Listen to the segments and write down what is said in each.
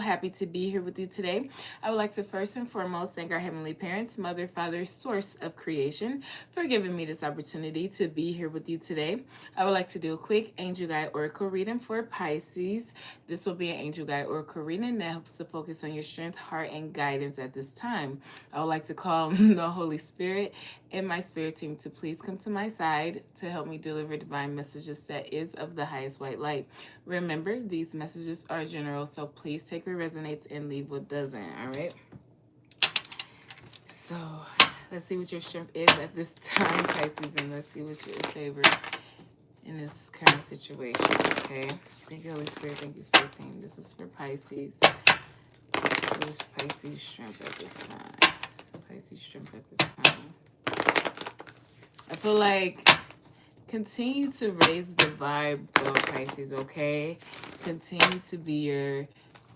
happy to be here with you today. I would like to first and foremost thank our Heavenly Parents, Mother, Father, Source of Creation, for giving me this opportunity to be here with you today. I would like to do a quick Angel Guide Oracle reading for Pisces. This will be an Angel Guide Oracle reading that helps to focus on your strength, heart, and guidance at this time. I would like to call the Holy Spirit and my spirit team to please come to my side to help me deliver divine messages that is of the highest white light. Remember, these messages are general, so please take what resonates and leave what doesn't, all right? So, let's see what your strength is at this time, Pisces, and let's see what's your favor in this current situation, okay? Thank you, Holy Spirit. Thank you, Spirit Team. This is for Pisces. What is Pisces' strength at this time? Pisces' strength at this time. I feel like continue to raise the vibe of Pisces, okay? Continue to be your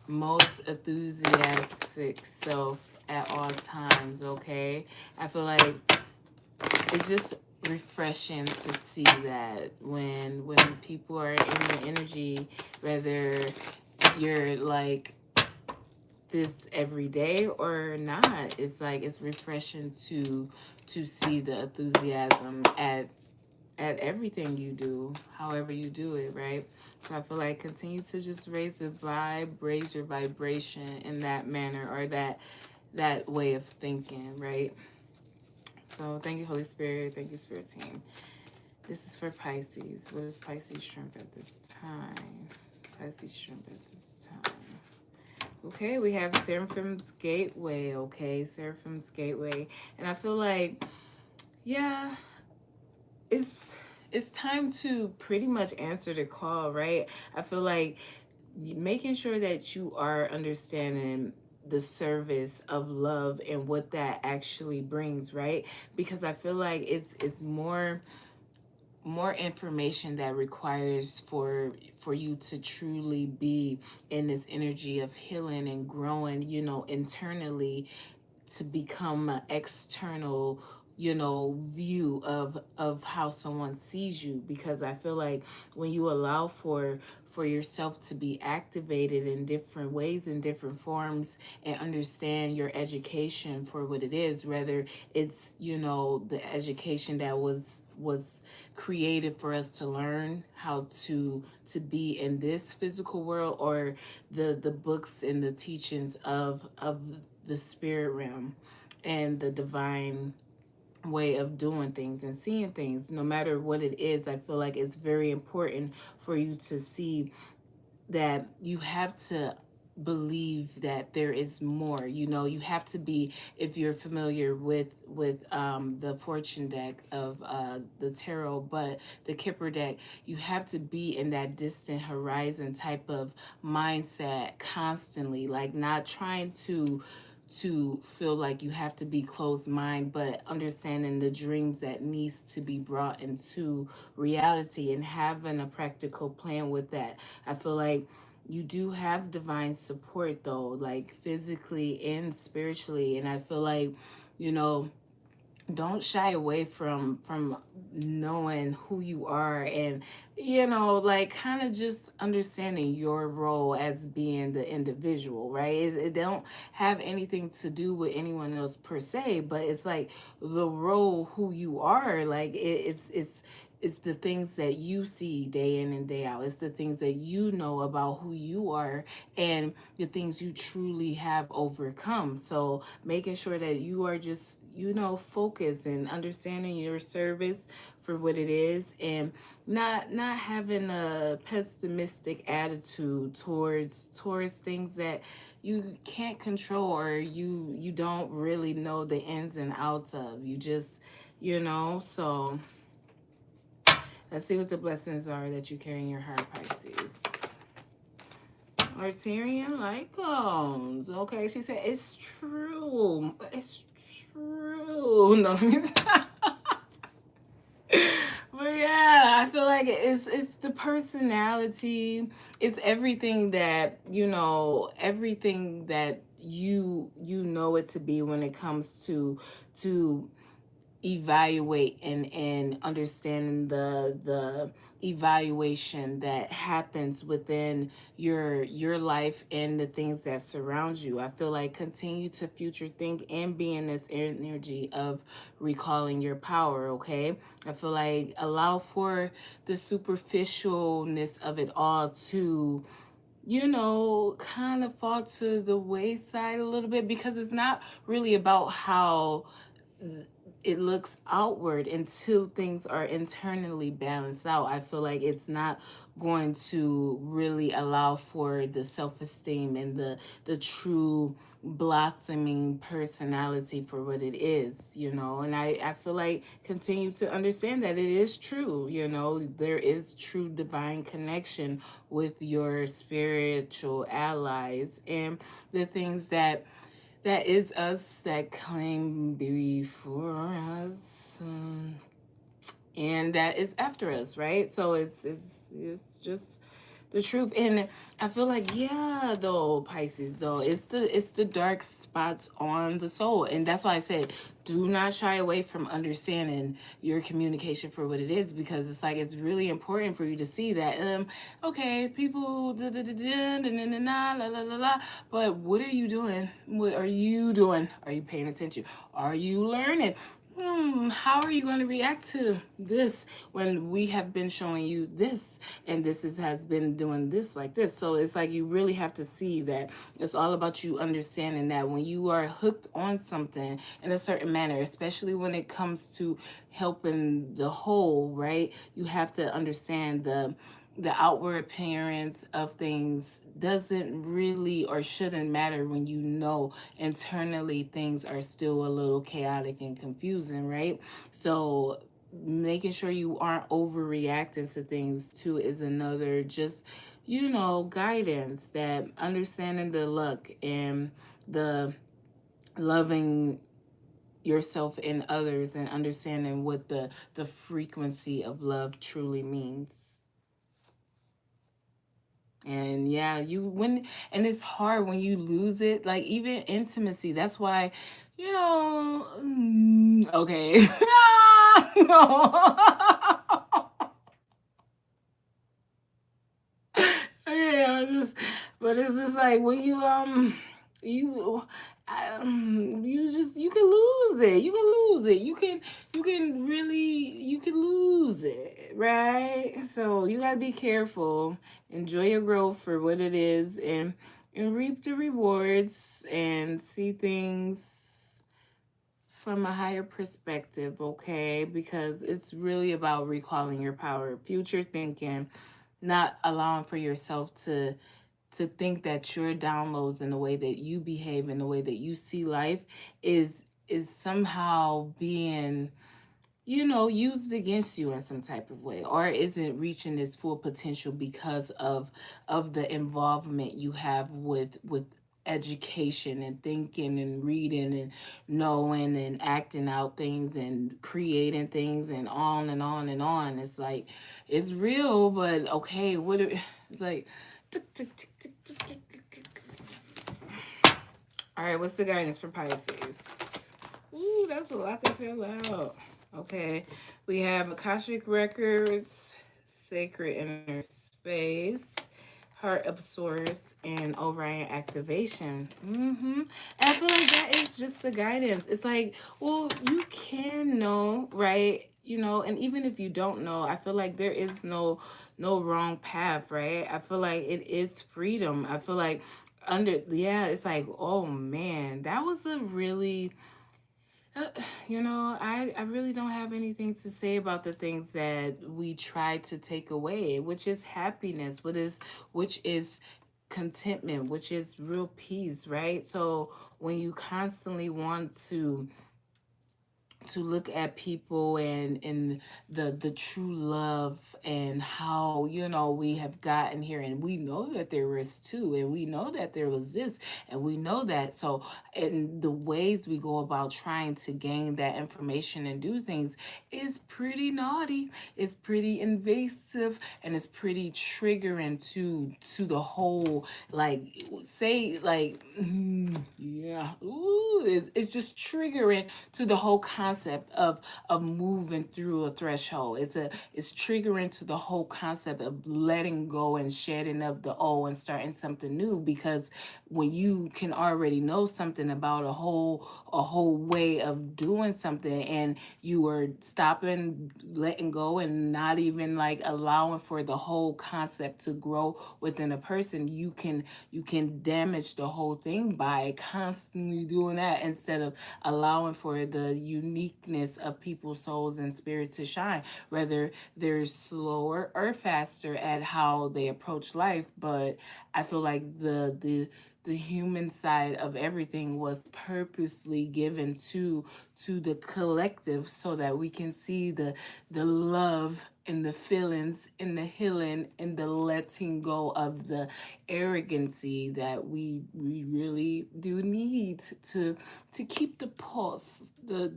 most enthusiastic self at all times, okay? I feel like it's just refreshing to see that when people are in your energy, whether you're like this every day or not, it's like it's refreshing to see the enthusiasm at everything you do, however you do it, right? So I feel like continue to just raise the vibe, raise your vibration in that manner or that way of thinking, right? So thank you, Holy Spirit. Thank you, Spirit Team. This is for Pisces. What is Pisces strength at this time? Pisces strength at this time. Okay, we have Seraphim's Gateway, okay? Seraphim's Gateway. And I feel like, yeah, it's time to pretty much answer the call, right? I feel like making sure that you are understanding the service of love and what that actually brings, right? Because I feel like it's more information that requires for you to truly be in this energy of healing and growing, internally, to become an external view of how someone sees you. Because I feel like when you allow for yourself to be activated in different ways, in different forms, and understand your education for what it is, whether it's the education that was created for us to learn how to be in this physical world, or the books and the teachings of the spirit realm and the divine way of doing things and seeing things. No matter what it is, I feel like it's very important for you to see that you have to believe that there is more. You have to be, if you're familiar with the fortune deck of the tarot, but the Kipper deck, you have to be in that distant horizon type of mindset constantly, like not trying to feel like you have to be closed mind, but understanding the dreams that needs to be brought into reality and having a practical plan with that. I feel like you do have divine support, though, like physically and spiritually. And I feel like, don't shy away from knowing who you are, and like kind of just understanding your role as being the individual, right? It don't have anything to do with anyone else per se, but it's like the role, who you are, like it's the things that you see day in and day out. It's the things that you know about who you are and the things you truly have overcome. So making sure that you are just, focused and understanding your service for what it is, and not having a pessimistic attitude towards things that you can't control, or you don't really know the ins and outs of. You just, so let's see what the blessings are that you carry in your heart, Pisces. Arterian Lycons. Okay, she said it's true. It's true. No, let me but yeah, I feel like it's the personality. It's everything that everything that you know it to be when it comes to evaluate and understanding evaluation that happens within your life and the things that surround you. I feel like continue to future think and be in this energy of recalling your power, okay? I feel like allow for the superficialness of it all to, kind of fall to the wayside a little bit, because it's not really about how it looks outward until things are internally balanced out. I feel like it's not going to really allow for the self-esteem and the true blossoming personality for what it is, and I feel like continue to understand that it is true, there is true divine connection with your spiritual allies and the things that is us that came before us, and that is after us, right? So it's just the truth. And I feel like, yeah, though, Pisces, though, it's the dark spots on the soul. And that's why I said do not shy away from understanding your communication for what it is, because it's like it's really important for you to see that okay, people da, da, da, da, da, da, da, da, la, la, la, la, but what are you doing? What are you doing? Are you paying attention? Are you learning? How are you going to react to this when we have been showing you this, and has been doing this like this? So it's like you really have to see that it's all about you understanding that when you are hooked on something in a certain manner, especially when it comes to helping the whole, right? You have to understand the outward appearance of things doesn't really or shouldn't matter when internally things are still a little chaotic and confusing, right? So making sure you aren't overreacting to things too is another just guidance, that understanding the luck and the loving yourself and others, and understanding what the frequency of love truly means. And yeah, and it's hard when you lose it, like even intimacy. That's why, okay. No. Okay, but it's just like when you you can lose it. You can lose it. You can lose it, right? So you gotta be careful. Enjoy your growth for what it is, and reap the rewards and see things from a higher perspective, okay? Because it's really about recalling your power, future thinking, not allowing for yourself to think that your downloads and the way that you behave and the way that you see life is somehow being used against you in some type of way, or isn't reaching its full potential because of the involvement you have with education and thinking and reading and knowing and acting out things and creating things and on and on and on. It's like it's real, but okay, it's like tick, tick, tick, tick, tick, tick, tick, tick. All right, what's the guidance for Pisces? Ooh, that's a lot to fill out. Okay, we have Akashic Records, Sacred Inner Space, Heart of Source, and Orion Activation. And I feel like that is just the guidance. It's like, well, you can know, right? And even if you don't know, I feel like there is no wrong path, right? I feel like it is freedom. I feel like it's like, oh man, that was a really I really don't have anything to say about the things that we try to take away, which is happiness, which is contentment, which is real peace, right? So when you constantly want to look at people and the true love and how we have gotten here, and we know that there was two, and we know that there was this, and we know that. So and the ways we go about trying to gain that information and do things is pretty naughty, it's pretty invasive, and it's pretty triggering to the whole, like, say, like, yeah. Ooh, it's just triggering to the whole concept of moving through a threshold. It's triggering to the whole concept of letting go and shedding of the old and starting something new. Because when you can already know something about a whole way of doing something, and you are stopping, letting go, and not even like allowing for the whole concept to grow within a person, you can damage the whole thing by constantly doing that, instead of allowing for the uniqueness of people's souls and spirit to shine, whether they're slower or faster at how they approach life. But I feel like the human side of everything was purposely given to the collective, so that we can see the love and the feelings and the healing and the letting go of the arrogancy that we really do need to keep the pulse, the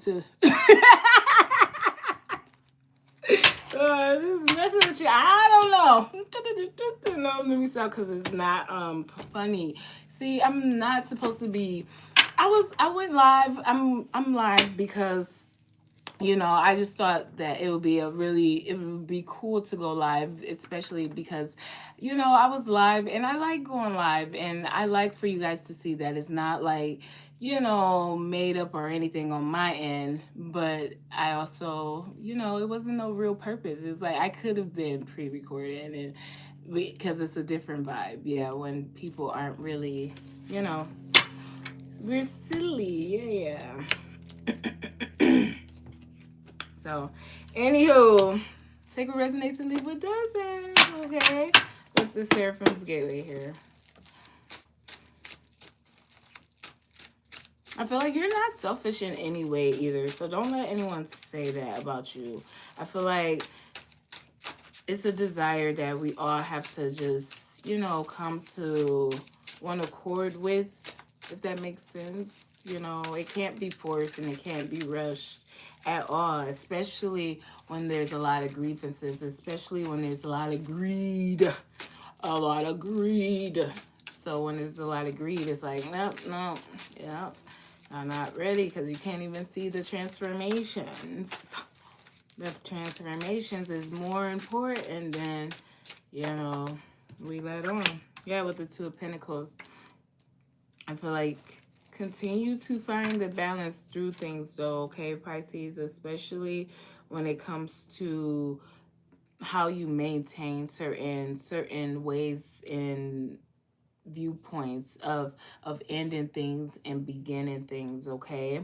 to just messing with you. I don't know. No, let me stop, because it's not funny. See, I'm not supposed to be. I went live. I'm live because I just thought that it would be cool to go live, especially because, I was live and I like going live, and I like for you guys to see that it's not like, made up or anything on my end. But I also, it wasn't no real purpose. It's like I could have been pre-recorded, and because it's a different vibe. Yeah, when people aren't really, you know, we're silly. Yeah. So, anywho, take what resonates and leave what doesn't. Okay. What's the Seraphim's Gateway here? I feel like you're not selfish in any way either. So don't let anyone say that about you. I feel like it's a desire that we all have to just, come to one accord with, if that makes sense. It can't be forced and it can't be rushed at all, especially when there's a lot of grievances, especially when there's a lot of greed. A lot of greed. So when there's a lot of greed, it's like, no, yeah, I'm not ready, because you can't even see the transformations. The transformations is more important than, we let on. Yeah, with the Two of Pentacles. I feel like continue to find the balance through things, though, okay, Pisces, especially when it comes to how you maintain certain ways and viewpoints of ending things and beginning things, okay?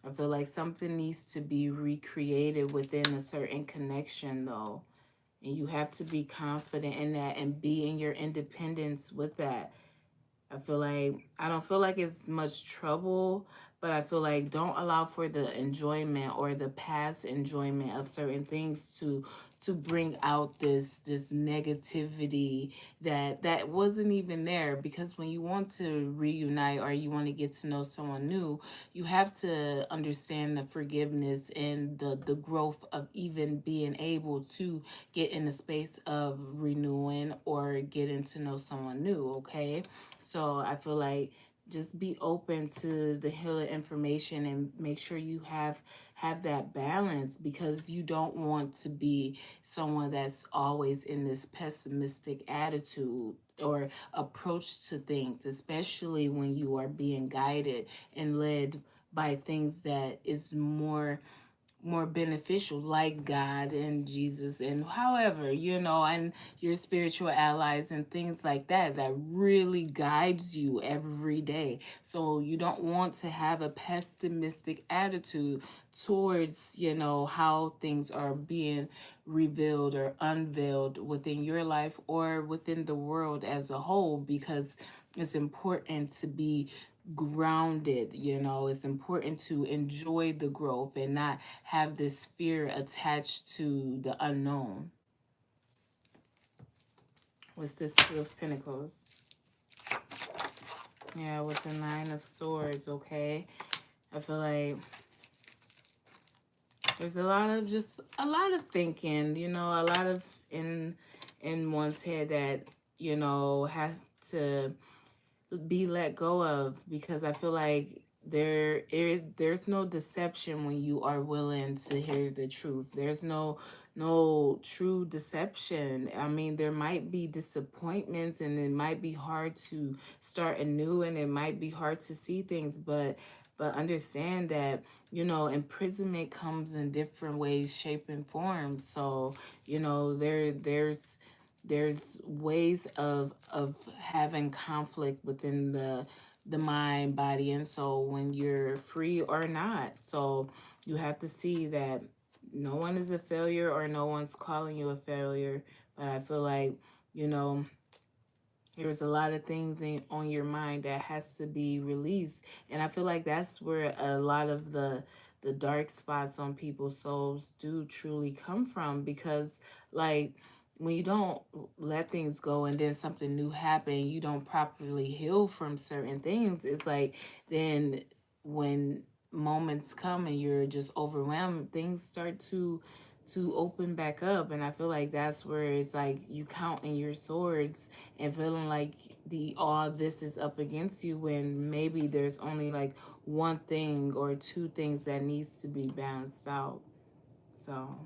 I feel like something needs to be recreated within a certain connection, though. And you have to be confident in that and be in your independence with that. I don't feel like it's much trouble, but I feel like don't allow for the enjoyment or the past enjoyment of certain things to bring out this negativity that wasn't even there. Because when you want to reunite or you want to get to know someone new, you have to understand the forgiveness and the growth of even being able to get in the space of renewing or getting to know someone new, okay? So I feel like just be open to the healing information and make sure you have that balance, because you don't want to be someone that's always in this pessimistic attitude or approach to things, especially when you are being guided and led by things that is more beneficial, like God and Jesus, and however, and your spiritual allies and things like that really guides you every day. So you don't want to have a pessimistic attitude towards, how things are being revealed or unveiled within your life or within the world as a whole, because it's important to be grounded. It's important to enjoy the growth and not have this fear attached to the unknown. What's this Two of Pentacles? Yeah, with the Nine of Swords, okay? I feel like there's a lot of thinking, a lot of in one's head that, have to be let go of, because I feel like there's no deception when you are willing to hear the truth. There's no true deception. I mean, there might be disappointments, and it might be hard to start anew, and it might be hard to see things, but understand that, imprisonment comes in different ways, shape, and form. So, there's ways of having conflict within the mind, body, and soul when you're free or not. So you have to see that no one is a failure, or no one's calling you a failure. But I feel like, you know there's a lot of things on your mind that has to be released, and I feel like that's where a lot of the dark spots on people's souls do truly come from. Because, like, when you don't let things go and then something new happen, you don't properly heal from certain things. It's like, then when moments come and you're just overwhelmed, things start to open back up. And I feel like that's where it's like you counting your swords and feeling like the all this is up against you, when maybe there's only like one thing or two things that needs to be balanced out. So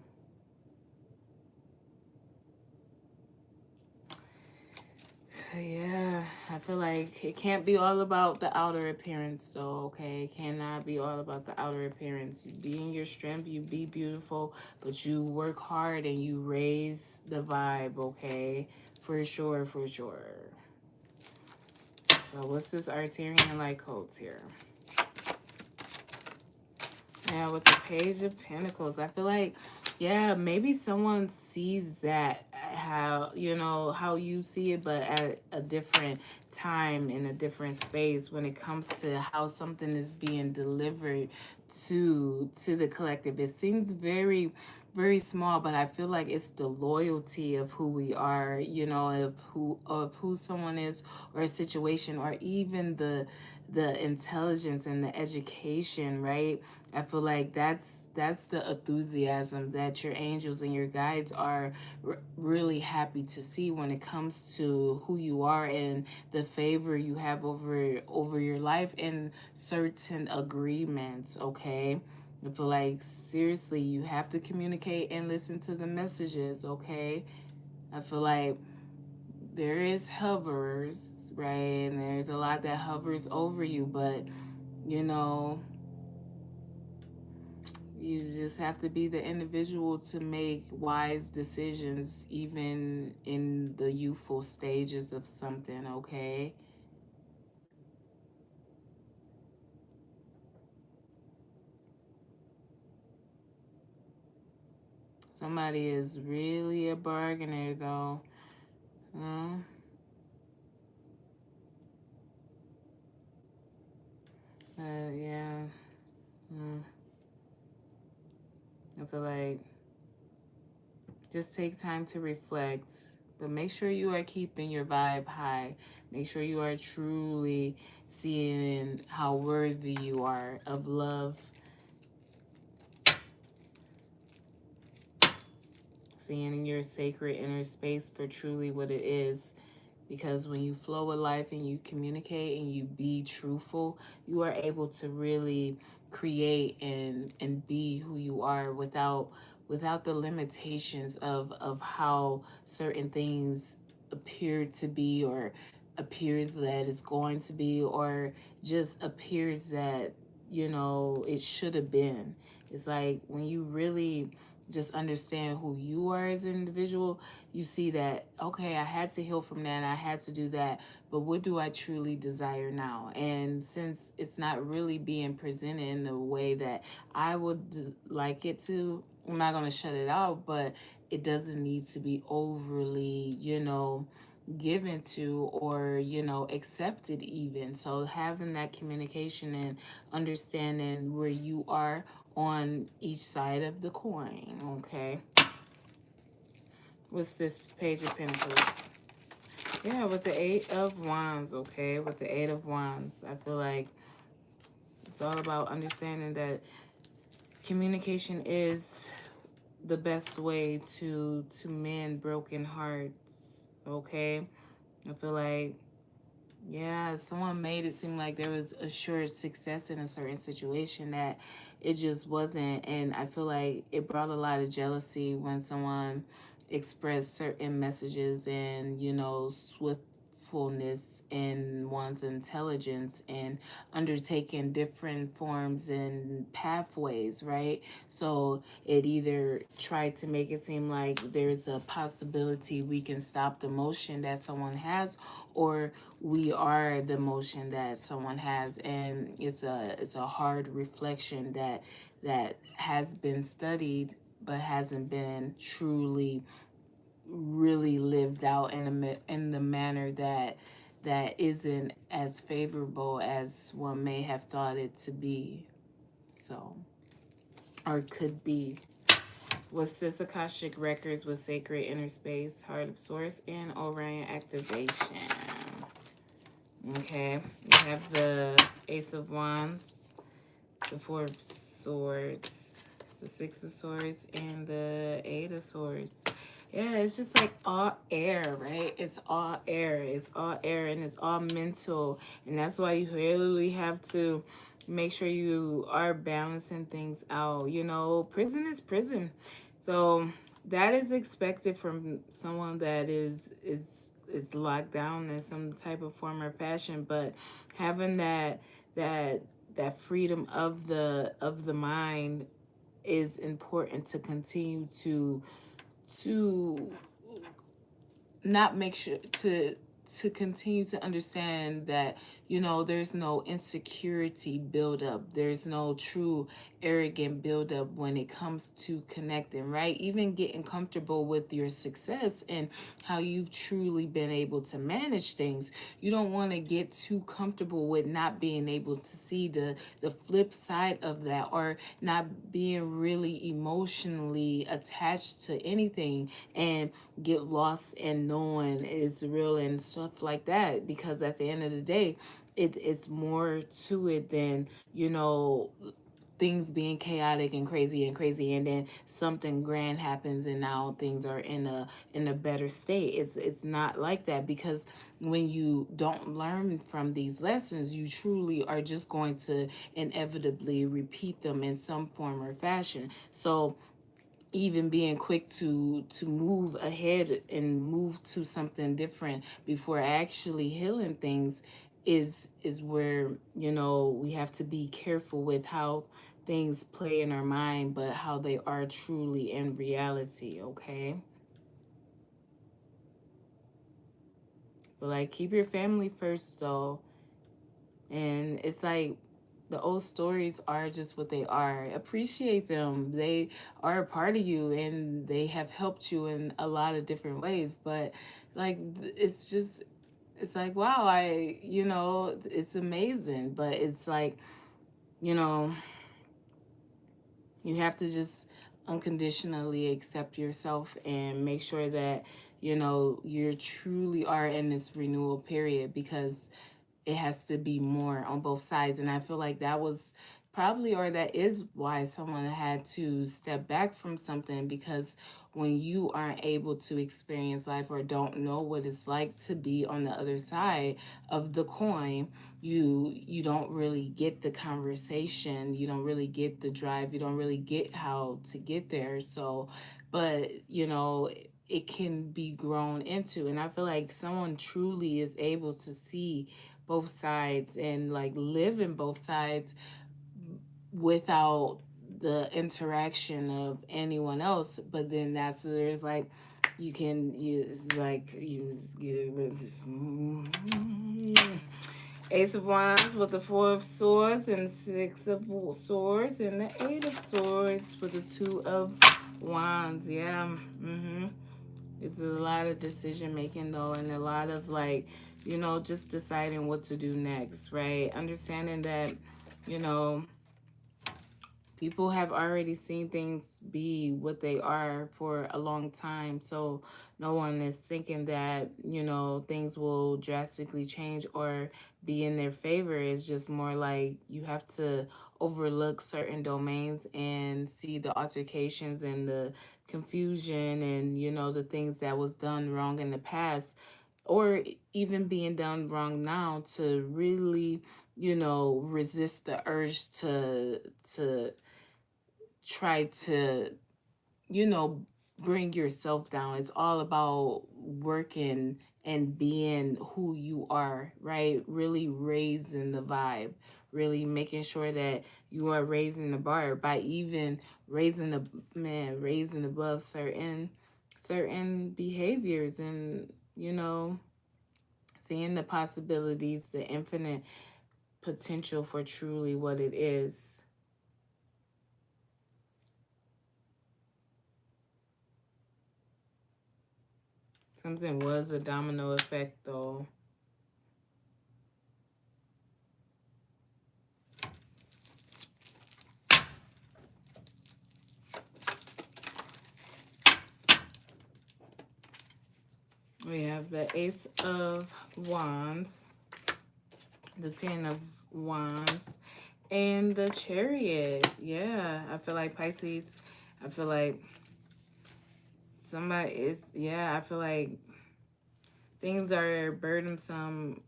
yeah, I feel like it can't be all about the outer appearance, though, okay? It cannot be all about the outer appearance. You be in your strength, you be beautiful, but you work hard and you raise the vibe, okay? For sure, for sure. So what's this Arterian light codes here? Yeah, with the Page of Pentacles, I feel like, yeah, maybe someone sees that how you see it, but at a different time, in a different space, when it comes to how something is being delivered to the collective. It seems very, very small, but I feel like it's the loyalty of who we are, of who someone is, or a situation, or even the intelligence and the education, right? I feel like that's the enthusiasm that your angels and your guides are really happy to see when it comes to who you are, and the favor you have over your life, and certain agreements, okay? I feel like, seriously, you have to communicate and listen to the messages, okay? I feel like there is hovers, right? And there's a lot that hovers over you, but you know, you just have to be the individual to make wise decisions, even in the youthful stages of something, okay? Somebody is really a bargainer, though. Uh, yeah. Mm. I feel like just take time to reflect, but make sure you are keeping your vibe high. Make sure you are truly seeing how worthy you are of love, seeing in your sacred inner space for truly what it is. Because when you flow with life and you communicate and you be truthful, you are able to really create and be who you are without the limitations of how certain things appear to be, or appears that it's going to be, or just appears that it should have been. It's like when you really just understand who you are as an individual, you see that, okay, I had to heal from that and I had to do that, but what do I truly desire now? And since it's not really being presented in the way that I would like it to, I'm not going to shut it out, but it doesn't need to be overly, given to, or accepted even. So having that communication and understanding where you are on each side of the coin, okay? What's this Page of Pentacles? Yeah, with the Eight of Wands, okay? With the Eight of Wands, I feel like it's all about understanding that communication is the best way to mend broken hearts, okay? I feel like Yeah, someone made it seem like there was assured success in a certain situation that it just wasn't. And I feel like it brought a lot of jealousy when someone expressed certain messages and, swiftfulness in one's intelligence and undertaking different forms and pathways, right? So it either tried to make it seem like there's a possibility we can stop the motion that someone has, or we are the motion that someone has. And it's a hard reflection that has been studied but hasn't been truly really lived out in the manner that isn't as favorable as one may have thought it to be. So, or could be. What's this? Akashic Records with Sacred Inner Space, Heart of Source, and Orion Activation. Okay, we have the Ace of Wands, the Four of Swords, the Six of Swords, and the Eight of Swords. Yeah, it's just like all air, right? It's all air. It's all air, and it's all mental. And that's why you really have to make sure you are balancing things out. Prison is prison. So that is expected from someone that is locked down in some type of form or fashion. But having that that freedom of the mind is important to continue to not make sure to continue to understand that there's no insecurity buildup, there's no true arrogant buildup when it comes to connecting, right? Even getting comfortable with your success and how you've truly been able to manage things. You don't want to get too comfortable with not being able to see the flip side of that, or not being really emotionally attached to anything and get lost in knowing it's real and stuff like that. Because at the end of the day, it's more to it than things being chaotic and crazy, and then something grand happens and now things are in a better state. It's not like that, because when you don't learn from these lessons, you truly are just going to inevitably repeat them in some form or fashion. So even being quick to move ahead and move to something different before actually healing things is where we have to be careful with how things play in our mind, but how they are truly in reality. Okay, but like, keep your family first though. And it's like, the old stories are just what they are. Appreciate them. They are a part of you and they have helped you in a lot of different ways. But like, it's like, wow, it's amazing. But it's like, you know, you have to just unconditionally accept yourself and make sure that, you truly are in this renewal period, because it has to be more on both sides. And I feel like that was probably, or that is why someone had to step back from something, because when you aren't able to experience life or don't know what it's like to be on the other side of the coin, you don't really get the conversation, you don't really get the drive, you don't really get how to get there. So, but it can be grown into. And I feel like someone truly is able to see both sides and like live in both sides without the interaction of anyone else. But then there's like, you can use like Ace of Wands with the Four of Swords, and Six of Swords, and the Eight of Swords with the Two of Wands. Yeah. It's a lot of decision making though, and a lot of like, just deciding what to do next, right? Understanding that, you know, people have already seen things be what they are for a long time. So no one is thinking that, things will drastically change or be in their favor. It's just more like you have to overlook certain domains and see the altercations and the confusion and, the things that was done wrong in the past, or even being done wrong now, to really, you know, resist the urge to try to, you know, bring yourself down. It's all about working and being who you are, right? Really raising the vibe, really making sure that you are raising the bar by even raising the raising above certain behaviors, and, you know, seeing the possibilities, the infinite potential for truly what it is. Something was a domino effect, though. We have the Ace of Wands, the Ten of Wands, and the Chariot. Yeah, I feel like Pisces, I feel like somebody is, yeah, I feel like things are burdensome.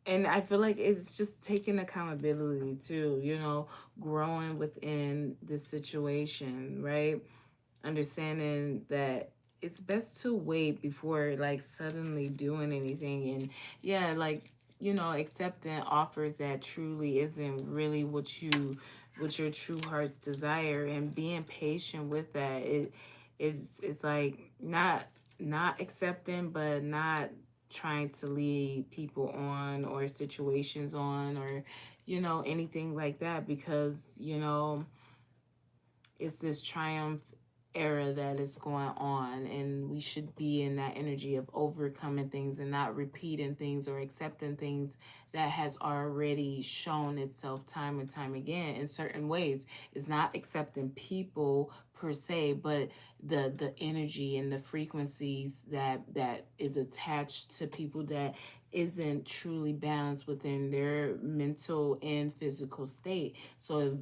And I feel like it's just taking accountability too, you know, growing within the situation, right? Understanding that it's best to wait before like suddenly doing anything. And yeah, like, you know, accepting offers that truly isn't really what your true heart's desire, and being patient with that. It's like not accepting, but not trying to lead people on, or situations on, or, you know, anything like that, because, you know, it's this triumph era that is going on, and we should be in that energy of overcoming things and not repeating things or accepting things that has already shown itself time and time again in certain ways. It's not accepting people per se, but the energy and the frequencies that is attached to people that isn't truly balanced within their mental and physical state. So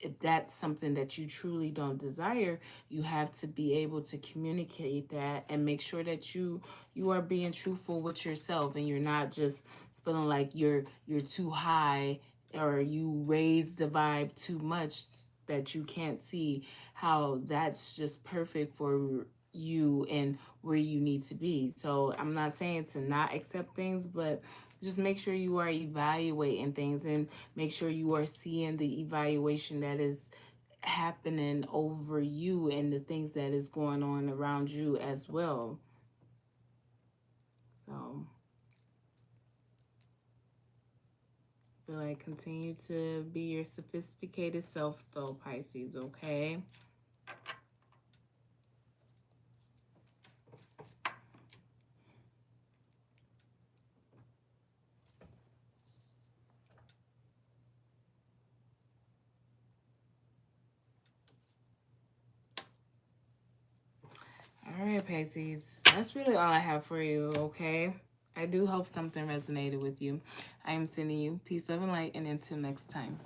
if that's something that you truly don't desire, you have to be able to communicate that and make sure that you are being truthful with yourself, and you're not just feeling like you're too high, or you raise the vibe too much, that you can't see how that's just perfect for you and where you need to be. So I'm not saying to not accept things, but just make sure you are evaluating things, and make sure you are seeing the evaluation that is happening over you and the things that is going on around you as well. So I feel like continue to be your sophisticated self though, Pisces, okay? All right, Pisces. That's really all I have for you, okay? I do hope something resonated with you. I am sending you peace, love, and light, and until next time.